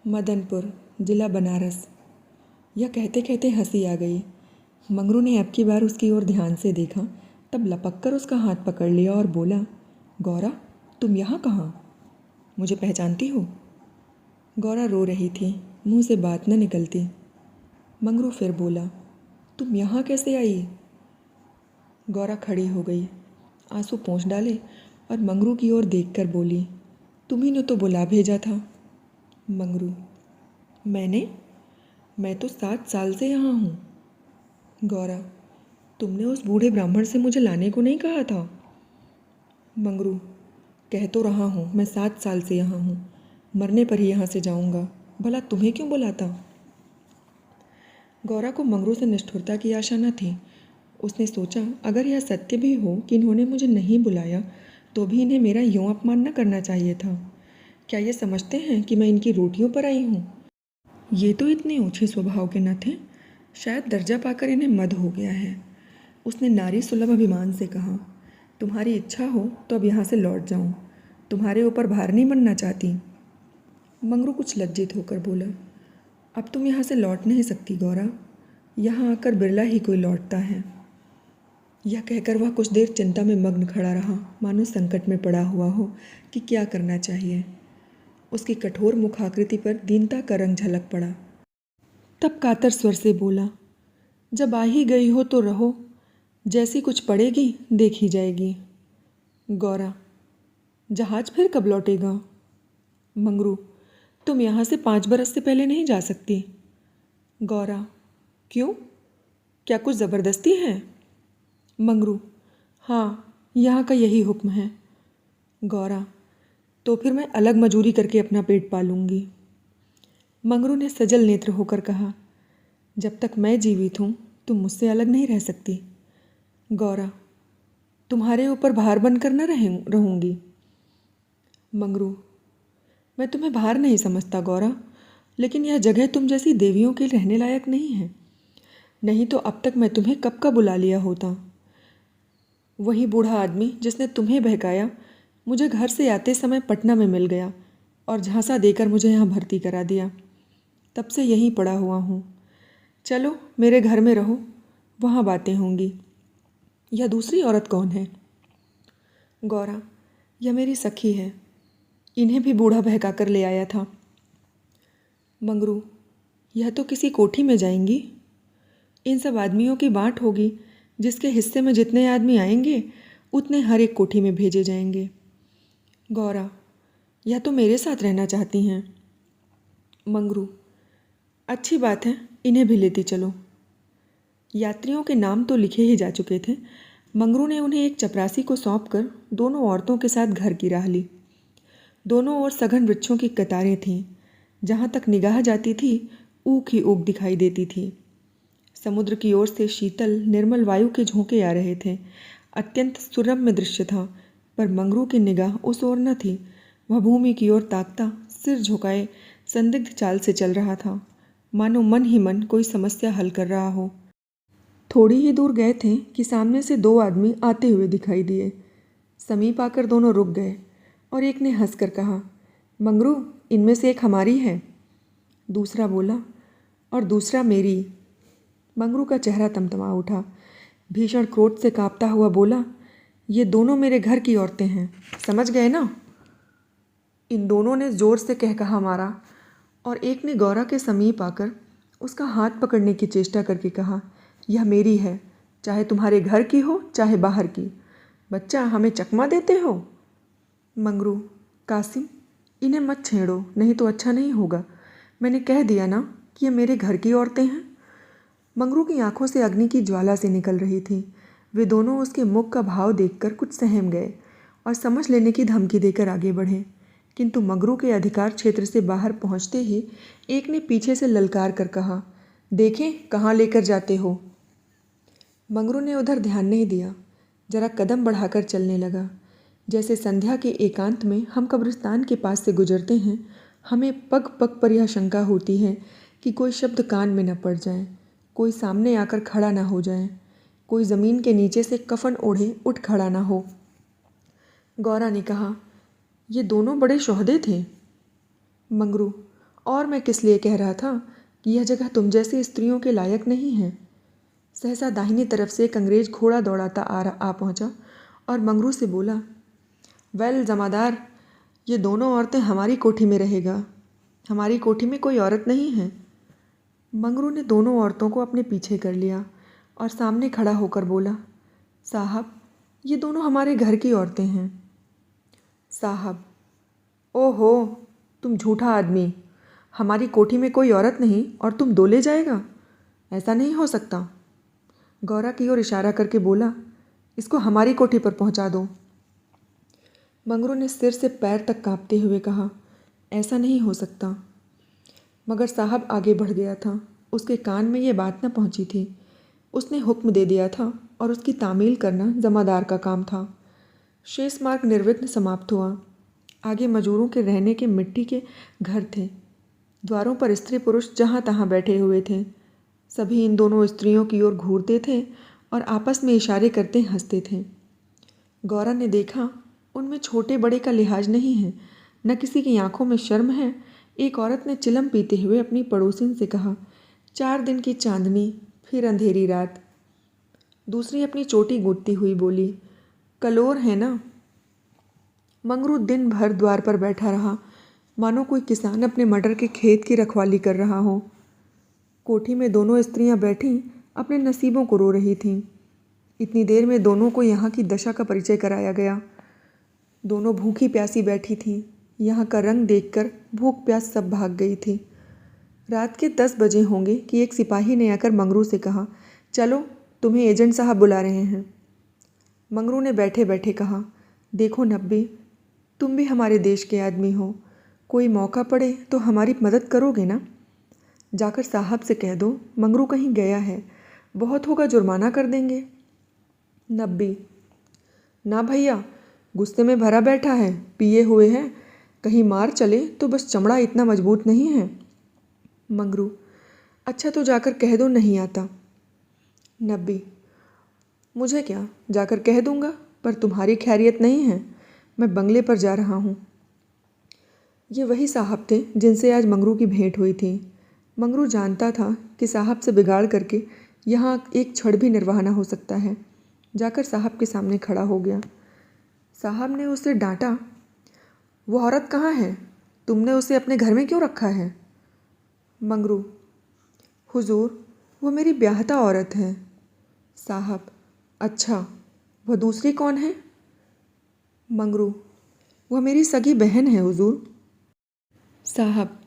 A: मदनपुर, जिला बनारस। यह कहते कहते हंसी आ गई। मंगरू ने अब की बार उसकी ओर ध्यान से देखा, तब लपक कर उसका हाथ पकड़ लिया और बोला, गौरा, तुम यहाँ कहाँ? मुझे पहचानती हो? गौरा रो रही थी, मुंह से बात न निकलती। मंगरू फिर बोला, तुम यहाँ कैसे आई? गौरा खड़ी हो गई, आंसू पोंछ डाले और मंगरू की ओर देखकर बोली, तुम्ही ने तो बुला भेजा था। मंगरू, मैं तो 7 साल से यहाँ हूँ। गौरा, तुमने उस बूढ़े ब्राह्मण से मुझे लाने को नहीं कहा था। मंगरू, कह तो रहा हूँ मैं 7 साल से यहाँ हूँ, मरने पर ही यहाँ से जाऊँगा, भला तुम्हें क्यों बुलाता। गौरा को मंगरू से निष्ठुरता की आशा न थी। उसने सोचा, अगर यह सत्य भी हो कि इन्होंने मुझे नहीं बुलाया तो भी इन्हें मेरा यूँ अपमान न करना चाहिए था। क्या ये समझते हैं कि मैं इनकी रोटियों पर आई हूँ? ये तो इतने ऊँचे स्वभाव के न थे, शायद दर्जा पाकर इन्हें मद हो गया है। उसने नारी सुलभ अभिमान से कहा, तुम्हारी इच्छा हो तो अब यहाँ से लौट जाऊँ, तुम्हारे ऊपर भार नहीं बनना चाहती। मंगरू कुछ लज्जित होकर बोला, अब तुम यहाँ से लौट नहीं सकती गौरा, यहाँ आकर बिरला ही कोई लौटता है। यह कहकर वह कुछ देर चिंता में मग्न खड़ा रहा, मानो संकट में पड़ा हुआ हो कि क्या करना चाहिए। उसकी कठोर मुखाकृति पर दीनता का रंग झलक पड़ा। तब कातर स्वर से बोला, जब आ ही गई हो तो रहो, जैसी कुछ पड़ेगी देखी जाएगी। गौरा, जहाज फिर कब लौटेगा? मंगरू, तुम यहाँ से 5 बरस से पहले नहीं जा सकती। गौरा, क्यों? क्या कुछ ज़बरदस्ती है? मंगरू, हाँ, यहाँ का यही हुक्म है। गौरा, तो फिर मैं अलग मजूरी करके अपना पेट पालूंगी। मंगरू ने सजल नेत्र होकर कहा, जब तक मैं जीवित हूँ तुम मुझसे अलग नहीं रह सकती। गौरा, तुम्हारे ऊपर भार बनकर न रहूँगी। मंगरू, मैं तुम्हें भार नहीं समझता गौरा, लेकिन यह जगह तुम जैसी देवियों के रहने लायक नहीं है, नहीं तो अब तक मैं तुम्हें कब का बुला लिया होता। वही बूढ़ा आदमी जिसने तुम्हें बहकाया मुझे घर से आते समय पटना में मिल गया और झांसा देकर मुझे यहाँ भर्ती करा दिया। तब से यहीं पड़ा हुआ हूँ। चलो मेरे घर में रहो, वहाँ बातें होंगी। यह दूसरी औरत कौन है? गौरा, यह मेरी सखी है, इन्हें भी बूढ़ा बहका कर ले आया था। मंगरू, यह तो किसी कोठी में जाएंगी। इन सब आदमियों की बाँट होगी, जिसके हिस्से में जितने आदमी आएंगे उतने हर एक कोठी में भेजे जाएंगे। गौरा, यह तो मेरे साथ रहना चाहती हैं। मंगरू, अच्छी बात है, इन्हें भी लेती चलो। यात्रियों के नाम तो लिखे ही जा चुके थे। मंगरू ने उन्हें एक चपरासी को सौंपकर दोनों औरतों के साथ घर की राह ली। दोनों ओर सघन वृक्षों की कतारें थीं। जहाँ तक निगाह जाती थी ऊख ही ऊख दिखाई देती थी। समुद्र की ओर से शीतल निर्मल वायु के झोंके आ रहे थे। अत्यंत सुरम्य दृश्य था, पर मंगरू की निगाह उस ओर न थी। वह भूमि की ओर ताकता, सिर झुकाए संदिग्ध चाल से चल रहा था, मानो मन ही मन कोई समस्या हल कर रहा हो। थोड़ी ही दूर गए थे कि सामने से 2 आदमी आते हुए दिखाई दिए। समीप आकर दोनों रुक गए और एक ने हंसकर कहा, मंगरू, इनमें से एक हमारी है। दूसरा बोला, और दूसरा मेरी। मंगरू का चेहरा तमतमा उठा। भीषण क्रोध से कांपता हुआ बोला, ये दोनों मेरे घर की औरतें हैं, समझ गए ना? इन दोनों ने जोर से कह कहा मारा और एक ने गौरा के समीप आकर उसका हाथ पकड़ने की चेष्टा करके कहा, यह मेरी है, चाहे तुम्हारे घर की हो चाहे बाहर की। बच्चा, हमें चकमा देते हो? मंगरू, कासिम, इन्हें मत छेड़ो, नहीं तो अच्छा नहीं होगा। मैंने कह दिया ना कि ये मेरे घर की औरतें हैं। मंगरू की आंखों से अग्नि की ज्वाला से निकल रही थी। वे दोनों उसके मुख का भाव देखकर कुछ सहम गए और समझ लेने की धमकी देकर आगे बढ़े, किंतु मंगरू के अधिकार क्षेत्र से बाहर पहुंचते ही एक ने पीछे से ललकार कर कहा, देखें कहाँ लेकर जाते हो। मंगरू ने उधर ध्यान नहीं दिया, जरा कदम बढ़ाकर चलने लगा। जैसे संध्या के एकांत में हम कब्रिस्तान के पास से गुजरते हैं, हमें पग पग पर यह शंका होती है कि कोई शब्द कान में न पड़ जाए, कोई सामने आकर खड़ा ना हो जाए, कोई ज़मीन के नीचे से कफन ओढ़े उठ खड़ा ना हो। गौरा ने कहा, ये दोनों बड़े शोहदे थे। मंगरू, और मैं किस लिए कह रहा था कि यह जगह तुम जैसी स्त्रियों के लायक नहीं है। सहसा दाहिनी तरफ से एक अंग्रेज घोड़ा दौड़ाता आ पहुंचा और मंगरू से बोला, वेल जमादार, ये दोनों औरतें हमारी कोठी में रहेगा, हमारी कोठी में कोई औरत नहीं है। मंगरू ने दोनों औरतों को अपने पीछे कर लिया और सामने खड़ा होकर बोला, साहब, ये दोनों हमारे घर की औरतें हैं। साहब, ओहो, तुम झूठा आदमी। हमारी कोठी में कोई औरत नहीं और तुम दो ले जाएगा? ऐसा नहीं हो सकता। गौरा की ओर इशारा करके बोला, इसको हमारी कोठी पर पहुंचा दो। मंगरू ने सिर से पैर तक कांपते हुए कहा, ऐसा नहीं हो सकता। मगर साहब आगे बढ़ गया था। उसके कान में ये बात न पहुंची थी। उसने हुक्म दे दिया था और उसकी तामील करना जमादार का काम था। शेष मार्ग निर्विघ्न समाप्त हुआ। आगे मजूरों के रहने के मिट्टी के घर थे। द्वारों पर स्त्री पुरुष जहाँ तहाँ बैठे हुए थे। सभी इन दोनों स्त्रियों की ओर घूरते थे और आपस में इशारे करते हंसते थे। गौरा ने देखा, उनमें छोटे बड़े का लिहाज नहीं है, न किसी की आंखों में शर्म है। एक औरत ने चिलम पीते हुए अपनी पड़ोसिन से कहा, 4 दिन की चांदनी, फिर अंधेरी रात। दूसरी अपनी चोटी गूंथती हुई बोली, कलोर है ना। मंगरू दिन भर द्वार पर बैठा रहा, मानो कोई किसान अपने मटर के खेत की रखवाली कर रहा हो। कोठी में दोनों स्त्रियां बैठी अपने नसीबों को रो रही थीं। इतनी देर में दोनों को यहाँ की दशा का परिचय कराया गया। दोनों भूखी प्यासी बैठी थीं। यहाँ का रंग देखकर भूख प्यास सब भाग गई थी। रात के 10 बजे होंगे कि एक सिपाही ने आकर मंगरू से कहा, चलो, तुम्हें एजेंट साहब बुला रहे हैं। मंगरू ने बैठे बैठे कहा, देखो नब्बी, तुम भी हमारे देश के आदमी हो। कोई मौका पड़े तो हमारी मदद करोगे ना? जाकर साहब से कह दो मंगरू कहीं गया है, बहुत होगा जुर्माना कर देंगे। नब्बी, ना भैया, गुस्से में भरा बैठा है, पिए हुए है, कहीं मार चले तो बस चमड़ा इतना मजबूत नहीं है। मंगरू, अच्छा तो जाकर कह दो नहीं आता। नब्बी, मुझे क्या, जाकर कह दूंगा, पर तुम्हारी खैरियत नहीं है। मैं बंगले पर जा रहा हूँ। ये वही साहब थे जिनसे आज मंगरू की भेंट हुई थी। मंगरू जानता था कि साहब से बिगाड़ करके यहाँ एक क्षण भी निर्वाह न हो सकता है। जाकर साहब के सामने खड़ा हो गया। साहब ने उसे डांटा, वो औरत कहाँ है? तुमने उसे अपने घर में क्यों रखा है? मंगरू, हुजूर, वो मेरी ब्याहता औरत है। साहब, अच्छा, वह दूसरी कौन है? मंगरू, वह मेरी सगी बहन है हुजूर। साहब,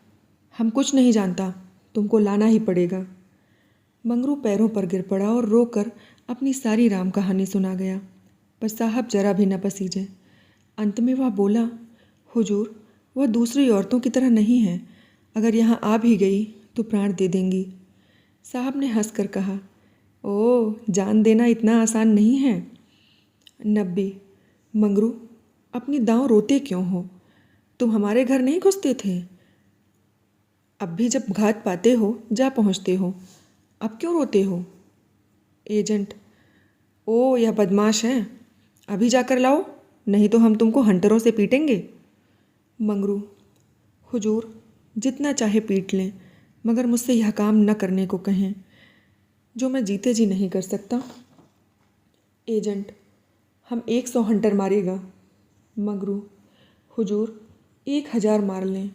A: हम कुछ नहीं जानता, तुमको लाना ही पड़ेगा। मंगरू पैरों पर गिर पड़ा और रोकर अपनी सारी राम कहानी सुना गया, पर साहब जरा भी न पसीजे। अंत में वह बोला, हुजूर, वह दूसरी औरतों की तरह नहीं है, अगर यहाँ आ भी गई तो प्राण दे देंगी। साहब ने हंसकर कहा, ओह, जान देना इतना आसान नहीं है। नब्बी, मंगरू, अपनी दांव रोते क्यों हो? तुम हमारे घर नहीं घुसते थे? अब भी जब घात पाते हो जा पहुँचते हो, अब क्यों रोते हो? एजेंट, ओ, यह बदमाश है, अभी जाकर लाओ, नहीं तो हम तुमको हंटरों से पीटेंगे। मंगरू, हुजूर, जितना चाहे पीट लें, मगर मुझसे यह काम न करने को कहें जो मैं जीते जी नहीं कर सकता। एजेंट, हम 100 हंटर मारेगा। मंगरू, हुजूर, 1000 मार लें,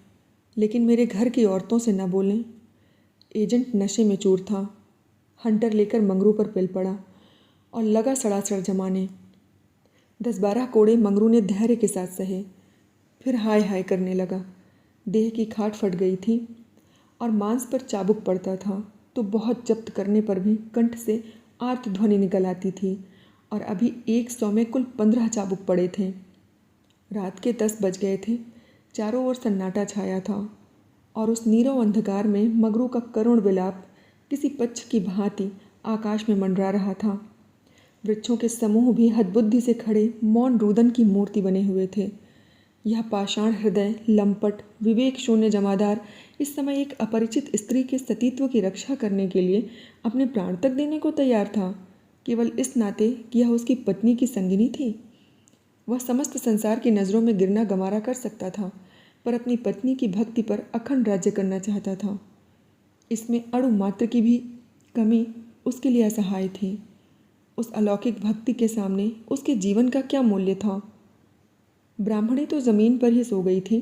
A: लेकिन मेरे घर की औरतों से न बोलें। एजेंट नशे में चूर था। हंटर लेकर मंगरू पर पिल पड़ा और लगा सड़ासड़ जमाने। 10-12 कोड़े मंगरू ने धैर्य के साथ सहे, फिर हाय हाय करने लगा। देह की खाट फट गई थी और मांस पर चाबुक पड़ता था तो बहुत जब्त करने पर भी कंठ से आर्त ध्वनि निकल आती थी, और अभी 100 में कुल 15 चाबुक पड़े थे। रात के 10 बज गए थे। चारों ओर सन्नाटा छाया था और उस नीरव अंधकार में मंगरू का करुण विलाप किसी पक्ष की भांति आकाश में मंडरा रहा था। वृक्षों के समूह भी हदबुद्धि से खड़े मौन रुदन की मूर्ति बने हुए थे। यह पाषाण हृदय, लंपट, विवेक शून्य जमादार इस समय एक अपरिचित स्त्री के सतीत्व की रक्षा करने के लिए अपने प्राण तक देने को तैयार था, केवल इस नाते कि यह उसकी पत्नी की संगिनी थी। वह समस्त संसार की नज़रों में गिरना गमारा कर सकता था, पर अपनी पत्नी की भक्ति पर अखंड राज्य करना चाहता था। इसमें अणु मात्र की भी कमी उसके लिए असहाय थी। उस अलौकिक भक्ति के सामने उसके जीवन का क्या मूल्य था? ब्राह्मणी तो ज़मीन पर ही सो गई थी,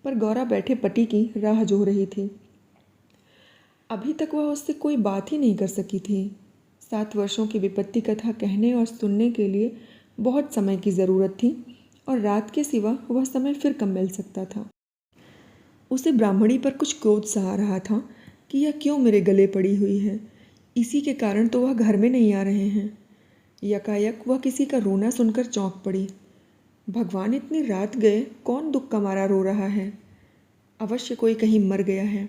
A: पर गौरा बैठे पति की राह जोह रही थी। अभी तक वह उससे कोई बात ही नहीं कर सकी थी। 7 वर्षों की विपत्ति कथा कहने और सुनने के लिए बहुत समय की ज़रूरत थी, और रात के सिवा वह समय फिर कम मिल सकता था। उसे ब्राह्मणी पर कुछ क्रोध सा आ रहा था कि यह क्यों मेरे गले पड़ी हुई है, इसी के कारण तो वह घर में नहीं आ रहे हैं। यकायक वह किसी का रोना सुनकर चौंक पड़ी। भगवान, इतनी रात गए कौन दुख का मारा रो रहा है? अवश्य कोई कहीं मर गया है।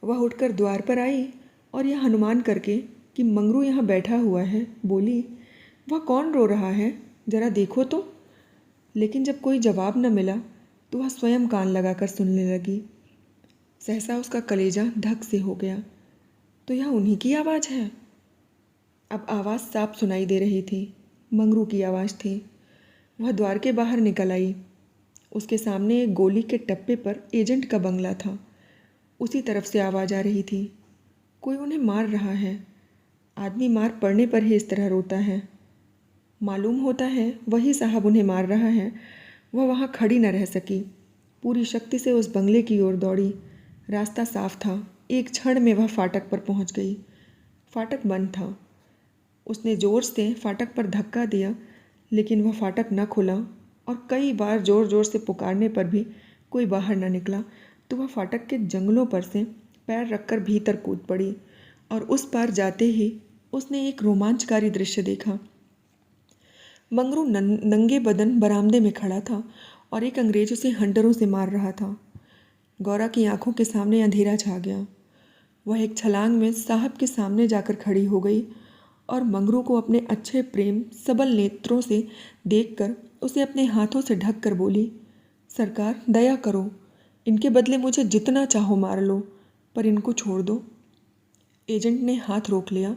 A: वह उठकर द्वार पर आई और यह अनुमान करके कि मंगरू यहाँ बैठा हुआ है, बोली, वह कौन रो रहा है, जरा देखो तो। लेकिन जब कोई जवाब न मिला तो वह स्वयं कान लगाकर सुनने लगी। सहसा उसका कलेजा धक से हो गया। तो यह उन्हीं की आवाज़ है। अब आवाज़ साफ सुनाई दे रही थी, मंगरू की आवाज़ थी। वह द्वार के बाहर निकल आई। उसके सामने एक गोली के टप्पे पर एजेंट का बंगला था। उसी तरफ से आवाज़ आ रही थी। कोई उन्हें मार रहा है। आदमी मार पड़ने पर ही इस तरह रोता है। मालूम होता है वही साहब उन्हें मार रहा है। वह वहाँ खड़ी न रह सकी, पूरी शक्ति से उस बंगले की ओर दौड़ी। रास्ता साफ था। एक क्षण में वह फाटक पर पहुँच गई। फाटक बंद था। उसने ज़ोर से फाटक पर धक्का दिया, लेकिन वह फाटक न खुला और कई बार ज़ोर ज़ोर से पुकारने पर भी कोई बाहर न निकला। तो वह फाटक के जंगलों पर से पैर रखकर भीतर कूद पड़ी और उस पार जाते ही उसने एक रोमांचकारी दृश्य देखा। मंगरू नंगे बदन बरामदे में खड़ा था और एक अंग्रेज उसे हंटरों से मार रहा था। गौरा की आंखों के सामने अंधेरा छा गया। वह एक छलांग में साहब के सामने जाकर खड़ी हो गई और मंगरू को अपने अच्छे प्रेम सबल नेत्रों से देखकर उसे अपने हाथों से ढक कर बोली, सरकार, दया करो, इनके बदले मुझे जितना चाहो मार लो, पर इनको छोड़ दो। एजेंट ने हाथ रोक लिया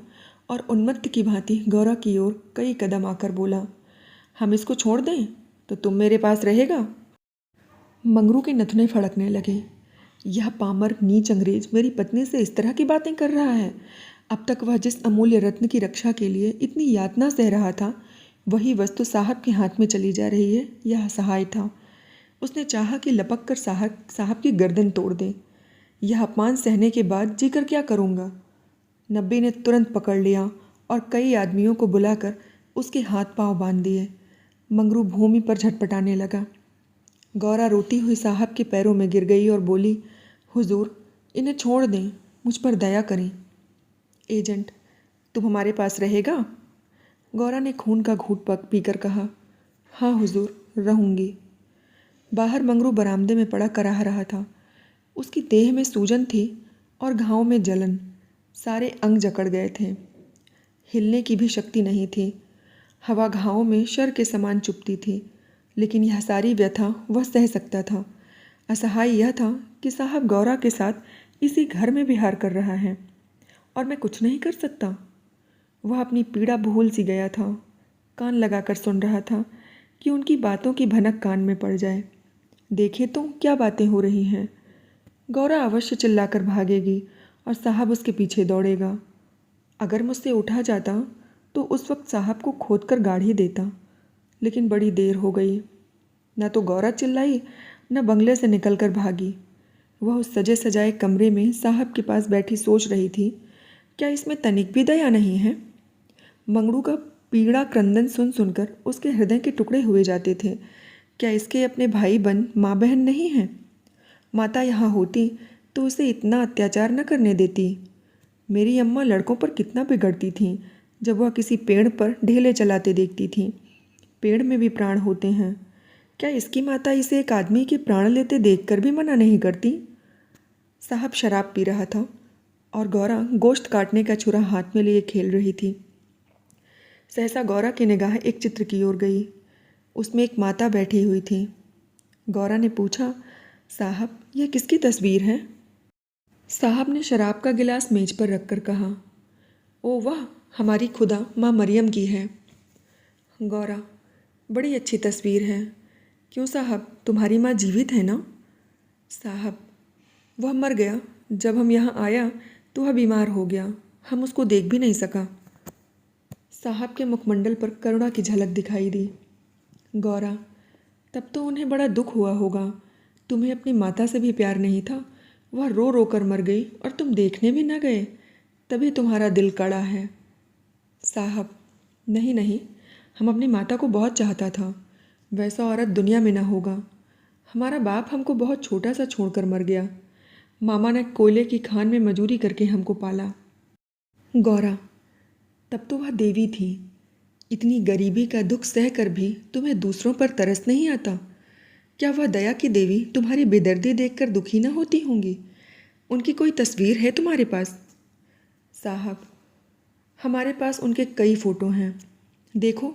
A: और उन्मत्त की भांति गौरा की ओर कई कदम आकर बोला, हम इसको छोड़ दें तो तुम मेरे पास रहेगा? मंगरू के नथुने फड़कने लगे। यह पामर नीच अंग्रेज मेरी पत्नी से इस तरह की बातें कर रहा है। अब तक वह जिस अमूल्य रत्न की रक्षा के लिए इतनी यातना सह रहा था, वही वस्तु साहब के हाथ में चली जा रही है। यह असहाय था। उसने चाहा कि लपक कर साहब की गर्दन तोड़ दे। यह अपमान सहने के बाद जीकर क्या करूँगा? नब्बे ने तुरंत पकड़ लिया और कई आदमियों को बुलाकर उसके हाथ पांव बांध दिए। मंगरू भूमि पर झटपटाने लगा। गौरा रोती हुई साहब के पैरों में गिर गई और बोली, हुजूर, इन्हें छोड़ दें, मुझ पर दया करें। एजेंट, तुम हमारे पास रहेगा? गौरा ने खून का घूंट पीकर कहा, हाँ हुजूर, रहूँगी। बाहर मंगरू बरामदे में पड़ा कराह रहा था। उसकी देह में सूजन थी और घाव में जलन। सारे अंग जकड़ गए थे। हिलने की भी शक्ति नहीं थी। हवा घाव में शर के समान चुभती थी, लेकिन यह सारी व्यथा वह सह सकता था। असहाय यह था कि साहब गौरा के साथ इसी घर में विहार कर रहा है और मैं कुछ नहीं कर सकता। वह अपनी पीड़ा भूल सी गया था। कान लगाकर सुन रहा था कि उनकी बातों की भनक कान में पड़ जाए। देखे तो क्या बातें हो रही हैं। गौरा अवश्य चिल्लाकर भागेगी और साहब उसके पीछे दौड़ेगा। अगर मुझसे उठा जाता तो उस वक्त साहब को खोद कर गाड़ ही देता, लेकिन बड़ी देर हो गई। न तो गौरा चिल्लाई, न बंगले से निकलकर भागी। वह उस सजे सजाए कमरे में साहब के पास बैठी सोच रही थी, क्या इसमें तनिक भी दया नहीं है? मंगरू का पीड़ा क्रंदन सुन सुनकर उसके हृदय के टुकड़े हुए जाते थे। क्या इसके अपने भाई बहन माँ बहन नहीं हैं? माता यहाँ होती तो उसे इतना अत्याचार न करने देती। मेरी अम्मा लड़कों पर कितना बिगड़ती थीं जब वह किसी पेड़ पर ढेले चलाते देखती थीं। पेड़ में भी प्राण होते हैं। क्या इसकी माता इसे एक आदमी के प्राण लेते देखकर भी मना नहीं करती? साहब शराब पी रहा था और गौरा गोश्त काटने का छुरा हाथ में लिए खेल रही थी। सहसा गौरा की निगाह एक चित्र की ओर गई। उसमें एक माता बैठी हुई थी। गौरा ने पूछा, साहब, यह किसकी तस्वीर है? साहब ने शराब का गिलास मेज पर रखकर कहा, ओ वाह, हमारी खुदा माँ मरियम की है। गौरा, बड़ी अच्छी तस्वीर है। क्यों साहब, तुम्हारी माँ जीवित है ना? साहब, वह मर गया। जब हम यहाँ आया तो वह बीमार हो गया, हम उसको देख भी नहीं सका। साहब के मुखमंडल पर करुणा की झलक दिखाई दी। गौरा, तब तो उन्हें बड़ा दुख हुआ होगा। तुम्हें अपनी माता से भी प्यार नहीं था। वह रो रो कर मर गई और तुम देखने भी न गए, तभी तुम्हारा दिल कड़ा है। साहब, नहीं नहीं, हम अपनी माता को बहुत चाहता था। वैसा औरत दुनिया में ना होगा। हमारा बाप हमको बहुत छोटा सा छोड़कर मर गया। मामा ने कोयले की खान में मजूरी करके हमको पाला। गौरा, तब तो वह देवी थी। इतनी गरीबी का दुख सह कर भी तुम्हें दूसरों पर तरस नहीं आता? क्या वह दया की देवी तुम्हारी बेदर्दी देखकर दुखी न होती होंगी? उनकी कोई तस्वीर है तुम्हारे पास? साहब, हमारे पास उनके कई फ़ोटो हैं। देखो,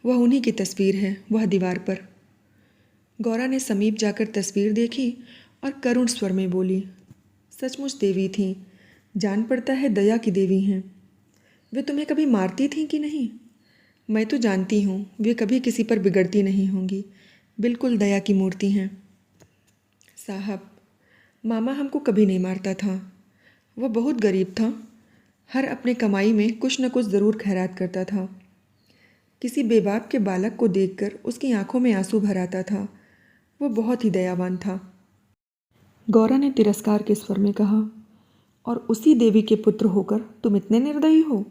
A: वह उन्हीं की तस्वीर है, वह दीवार पर। गौरा ने समीप जाकर तस्वीर देखी और करुण स्वर में बोली, सचमुच देवी थीं। जान पड़ता है दया की देवी हैं। वे तुम्हें कभी मारती थीं कि नहीं? मैं तो जानती हूँ वे कभी किसी पर बिगड़ती नहीं होंगी। बिल्कुल दया की मूर्ति हैं। साहब, मामा हमको कभी नहीं मारता था। वह बहुत गरीब था। हर अपने कमाई में कुछ न कुछ ज़रूर खैरात करता था। किसी बेबाप के बालक को देखकर उसकी आंखों में आंसू भर आता था। वह बहुत ही दयावान था। गौरा ने तिरस्कार के स्वर में कहा, और उसी देवी के पुत्र होकर तुम इतने निर्दयी हो?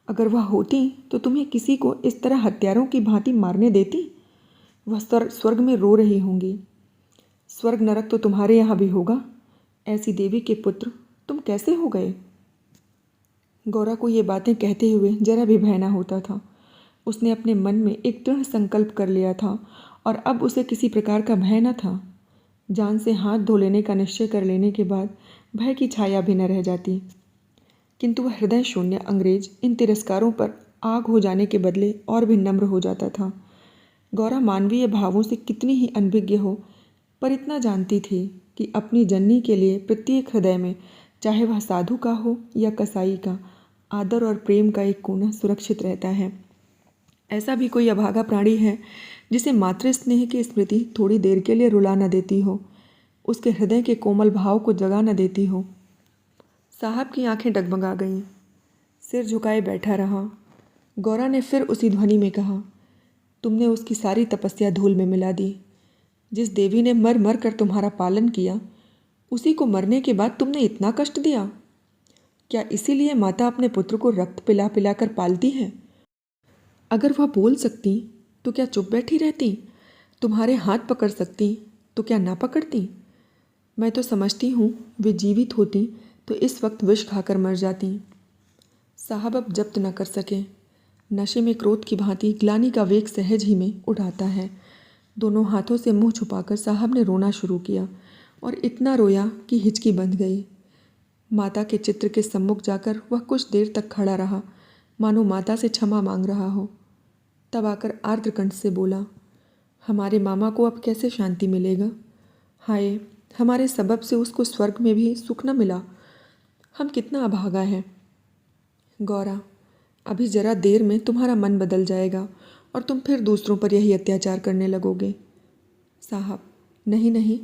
A: अगर वह होती तो तुम्हें किसी को इस तरह हत्यारों की भांति मारने देती? वह स्वर्ग में रो रही होंगी। स्वर्ग नरक तो तुम्हारे यहाँ भी होगा। ऐसी देवी के पुत्र तुम कैसे हो गए? गौरा को ये बातें कहते हुए जरा भी भय न होता था। उसने अपने मन में एक दृढ़ संकल्प कर लिया था और अब उसे किसी प्रकार का भय न था। जान से हाथ धो लेने का निश्चय कर लेने के बाद भय की छाया भी न रह जाती। किंतु वह हृदय शून्य अंग्रेज इन तिरस्कारों पर आग हो जाने के बदले और भी नम्र हो जाता था। गौरा मानवीय भावों से कितनी ही अनभिज्ञ हो, पर इतना जानती थी कि अपनी जननी के लिए प्रत्येक हृदय में, चाहे वह साधु का हो या कसाई का, आदर और प्रेम का एक कोना सुरक्षित रहता है। ऐसा भी कोई अभागा प्राणी है जिसे मातृ स्नेह की स्मृति थोड़ी देर के लिए रुला न देती हो, उसके हृदय के कोमल भाव को जगा न देती हो। साहब की आंखें डगमगा गईं। सिर झुकाए बैठा रहा। गौरा ने फिर उसी ध्वनि में कहा, तुमने उसकी सारी तपस्या धूल में मिला दी। जिस देवी ने मर मर कर तुम्हारा पालन किया, उसी को मरने के बाद तुमने इतना कष्ट दिया? क्या इसीलिए माता अपने पुत्र को रक्त पिला पिला कर पालती है? अगर वह बोल सकती तो क्या चुप बैठी रहती? तुम्हारे हाथ पकड़ सकती तो क्या ना पकड़ती? मैं तो समझती हूँ वे जीवित होती तो इस वक्त विष खाकर मर जाती। साहब अब जब्त न कर सके। नशे में क्रोध की भांति ग्लानि का वेग सहज ही में उठाता है। दोनों हाथों से मुंह छुपाकर साहब ने रोना शुरू किया और इतना रोया कि हिचकी बंध गई। माता के चित्र के सम्मुख जाकर वह कुछ देर तक खड़ा रहा, मानो माता से क्षमा मांग रहा हो। तब आकर आर्द्र कंठ से बोला, हमारे मामा को अब कैसे शांति मिलेगा? हाय, हमारे सबब से उसको स्वर्ग में भी सुख न मिला। हम कितना अभागा है। गौरा, अभी जरा देर में तुम्हारा मन बदल जाएगा और तुम फिर दूसरों पर यही अत्याचार करने लगोगे। साहब, नहीं नहीं,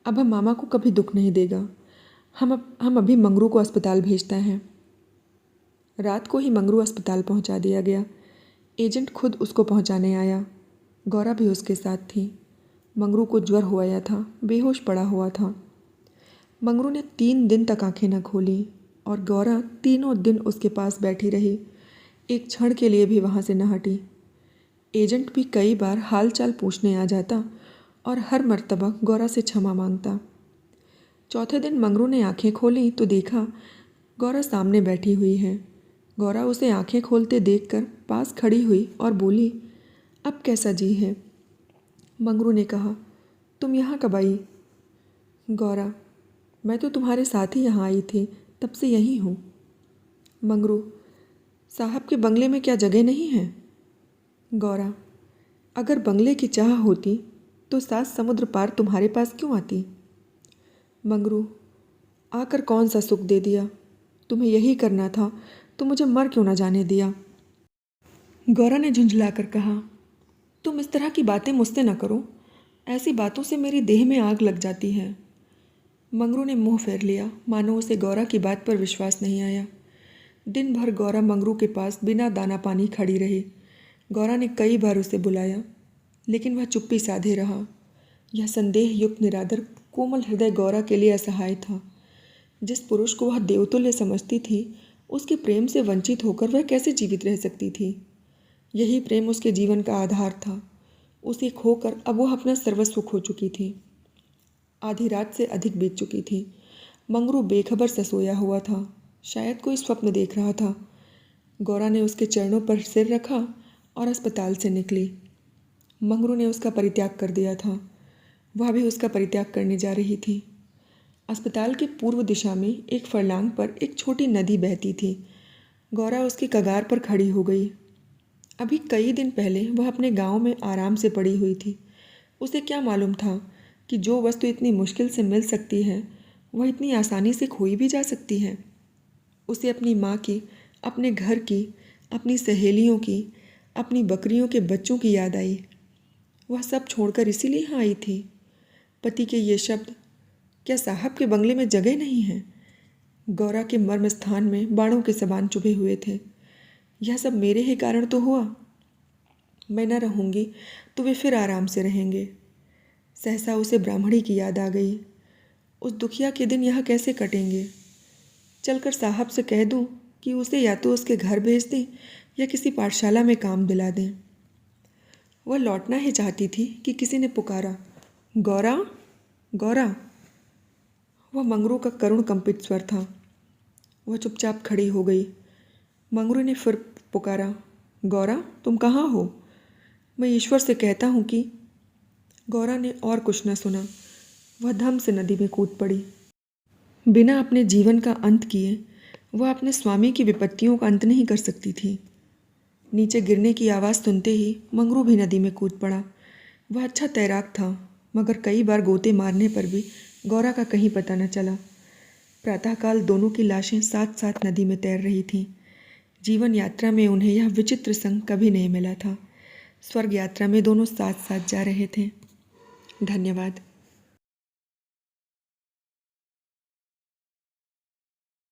A: अब हम मामा को कभी दुख नहीं देगा। हम अभी मंगरू को अस्पताल भेजते हैं। रात को ही मंगरू अस्पताल पहुंचा दिया गया। एजेंट खुद उसको पहुंचाने आया। गौरा भी उसके साथ थी। मंगरू को ज्वर हो आया था, बेहोश पड़ा हुआ था। मंगरू ने 3 दिन तक आंखें न खोली और गौरा तीनों दिन उसके पास बैठी रही, एक क्षण के लिए भी वहाँ से न हटी। एजेंट भी कई बार हाल चाल पूछने आ जाता और हर मर्तबा गौरा से क्षमा मांगता। चौथे दिन मंगरू ने आंखें खोली तो देखा गौरा सामने बैठी हुई है। गौरा उसे आंखें खोलते देखकर पास खड़ी हुई और बोली, अब कैसा जी है? मंगरू ने कहा, तुम यहाँ कब आई? गौरा, मैं तो तुम्हारे साथ ही यहाँ आई थी, तब से यहीं हूँ। मंगरू, साहब के बंगले में क्या जगह नहीं है? गौरा, अगर बंगले की चाह होती तो 7 समुद्र पार तुम्हारे पास क्यों आती? मंगरू, आकर कौन सा सुख दे दिया? तुम्हें यही करना था तो मुझे मर क्यों ना जाने दिया? गौरा ने झुंझलाकर कहा, तुम इस तरह की बातें मुझसे न करो। ऐसी बातों से मेरी देह में आग लग जाती है। मंगरू ने मुंह फेर लिया, मानो उसे गौरा की बात पर विश्वास नहीं आया। दिन भर गौरा मंगरू के पास बिना दाना पानी खड़ी रही। गौरा ने कई बार उसे बुलाया, लेकिन वह चुप्पी साधे रहा। यह संदेह युक्त निरादर कोमल हृदय गौरा के लिए असहाय था। जिस पुरुष को वह देवतुल्य समझती थी, उसके प्रेम से वंचित होकर वह कैसे जीवित रह सकती थी? यही प्रेम उसके जीवन का आधार था। उसे खोकर अब वह अपना सर्वस्व खो चुकी थी। आधी रात से अधिक बीत चुकी थी। मंगरू बेखबर सा सोया हुआ था, शायद कोई स्वप्न देख रहा था। गौरा ने उसके चरणों पर सिर रखा और अस्पताल से निकली। मंगरू ने उसका परित्याग कर दिया था, वह भी उसका परित्याग करने जा रही थी। अस्पताल के पूर्व दिशा में एक फरलांग पर एक छोटी नदी बहती थी। गौरा उसकी कगार पर खड़ी हो गई। अभी कई दिन पहले वह अपने गांव में आराम से पड़ी हुई थी। उसे क्या मालूम था कि जो वस्तु इतनी मुश्किल से मिल सकती है वह इतनी आसानी से खोई भी जा सकती है। उसे अपनी माँ की, अपने घर की, अपनी सहेलियों की, अपनी बकरियों के बच्चों की याद आई। वह सब छोड़कर इसीलिए यहाँ आई थी। पति के ये शब्द, क्या साहब के बंगले में जगह नहीं है? गौरा के मर्म स्थान में बाणों के समान चुभे हुए थे। यह सब मेरे ही कारण तो हुआ। मैं न रहूँगी तो वे फिर आराम से रहेंगे। सहसा उसे ब्राह्मणी की याद आ गई। उस दुखिया के दिन यहाँ कैसे कटेंगे? चलकर साहब से कह दूँ कि उसे या तो उसके घर भेज दें या किसी पाठशाला में काम दिला दें। वह लौटना ही चाहती थी कि किसी ने पुकारा, गौरा, गौरा। वह मंगरू का करुण कंपित स्वर था। वह चुपचाप खड़ी हो गई। मंगरू ने फिर पुकारा, गौरा, तुम कहाँ हो? मैं ईश्वर से कहता हूँ कि। गौरा ने और कुछ न सुना। वह धम से नदी में कूद पड़ी। बिना अपने जीवन का अंत किए वह अपने स्वामी की विपत्तियों का अंत नहीं कर सकती थी। नीचे गिरने की आवाज़ सुनते ही मंगरू भी नदी में कूद पड़ा। वह अच्छा तैराक था, मगर कई बार गोते मारने पर भी गौरा का कहीं पता न चला। प्रातःकाल दोनों की लाशें साथ साथ नदी में तैर रही थीं। जीवन यात्रा में उन्हें यह विचित्र संग कभी नहीं मिला था। स्वर्ग यात्रा में दोनों साथ साथ जा रहे थे। धन्यवाद।